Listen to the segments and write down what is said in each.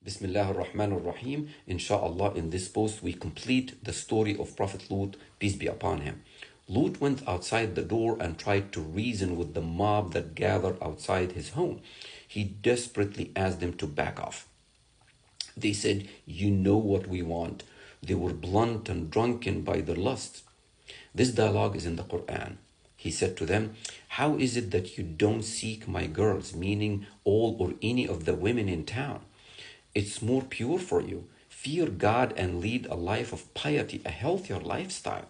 Bismillah ar-Rahman ar-Rahim. Inshallah, in this post we complete the story of Prophet Lut, peace be upon him. Lut went outside the door and tried to reason with the mob that gathered outside his home. He desperately asked them to back off. They said, "You know what we want." They were blunt and drunken by their lust. This dialogue is in the Quran. He said to them, "How is it that you don't seek my girls," meaning all or any of the women in town? It's more pure for you. Fear God and lead a life of piety, a healthier lifestyle.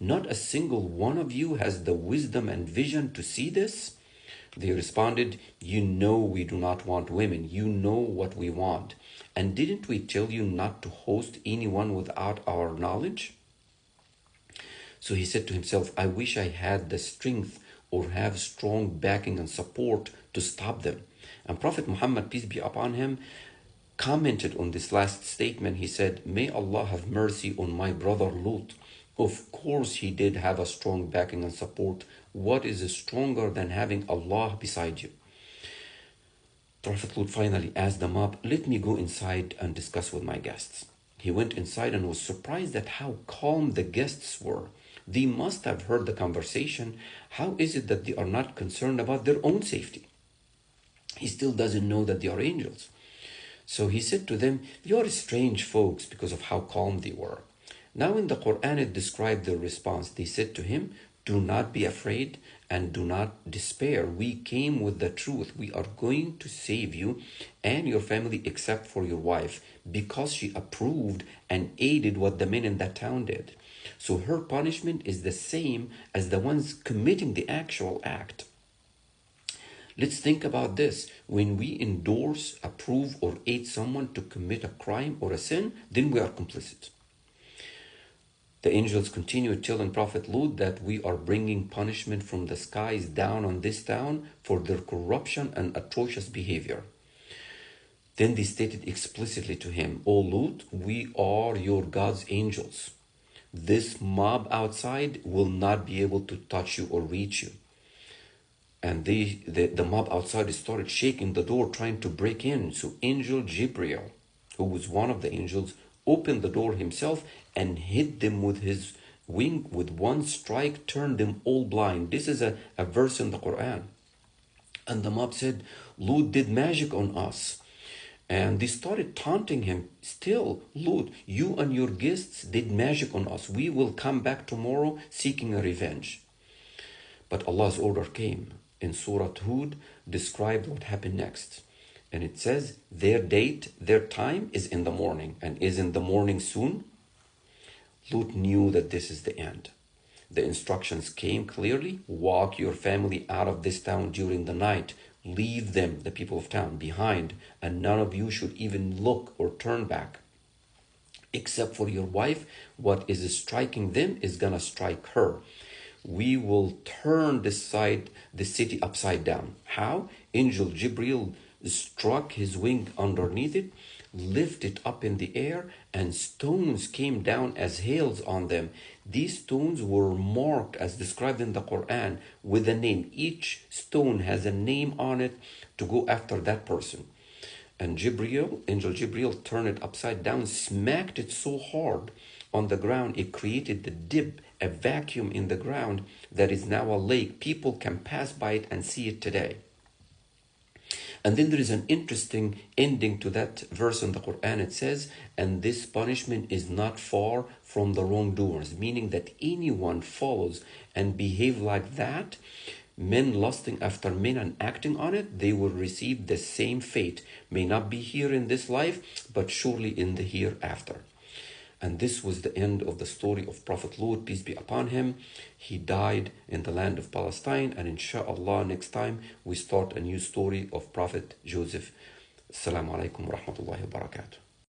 Not a single one of you has the wisdom and vision to see this? They responded, "You know we do not want women. You know what we want. And didn't we tell you not to host anyone without our knowledge?" So he said to himself, "I wish I had the strength or have strong backing and support to stop them." And Prophet Muhammad, peace be upon him, commented on this last statement. He said, "May Allah have mercy on my brother Lut. Of course he did have a strong backing and support. What is stronger than having Allah beside you?" Prophet Lut finally asked the mob, "Let me go inside and discuss with my guests." He went inside and was surprised at how calm the guests were. They must have heard the conversation. How is it that they are not concerned about their own safety? He still doesn't know that they are angels. So he said to them, "You are strange folks," because of how calm they were. Now in the Quran it described their response. They said to him, "Do not be afraid and do not despair. We came with the truth. We are going to save you and your family except for your wife, because she approved and aided what the men in that town did. So her punishment is the same as the ones committing the actual act." Let's think about this. When we endorse, approve, or aid someone to commit a crime or a sin, then we are complicit. The angels continue telling Prophet Lut that we are bringing punishment from the skies down on this town for their corruption and atrocious behavior. Then they stated explicitly to him, "O Lut, we are your God's angels. This mob outside will not be able to touch you or reach you." And the mob outside started shaking the door, trying to break in. So Angel Jibril, who was one of the angels, opened the door himself and hit them with his wing. With one strike, turned them all blind. This is a verse in the Quran. And the mob said, "Lut did magic on us." And they started taunting him. "Still, Lut, you and your guests did magic on us. We will come back tomorrow seeking a revenge." But Allah's order came. In Surah Hud, described what happened next. And it says, their date, their time is in the morning. And is in the morning soon? Lut knew that this is the end. The instructions came clearly. Walk your family out of this town during the night. Leave them, the people of town, behind. And none of you should even look or turn back. Except for your wife, what is striking them is gonna strike her. We will turn the city upside down. How? Angel Jibril struck his wing underneath it, lifted up in the air, and stones came down as hails on them. These stones were marked, as described in the Quran, with a name. Each stone has a name on it to go after that person. And Angel Jibril turned it upside down, smacked it so hard on the ground, it created the dip, a vacuum in the ground that is now a lake. People can pass by it and see it today. And then there is an interesting ending to that verse in the Quran. It says, "And this punishment is not far from the wrongdoers," meaning that anyone follows and behave like that, men lusting after men and acting on it, they will receive the same fate. May not be here in this life, but surely in the hereafter. And this was the end of the story of Prophet Lut, peace be upon him. He died in the land of Palestine, and inshallah next time we start a new story of Prophet Joseph. Assalamu alaikum wa rahmatullahi wa barakatuh.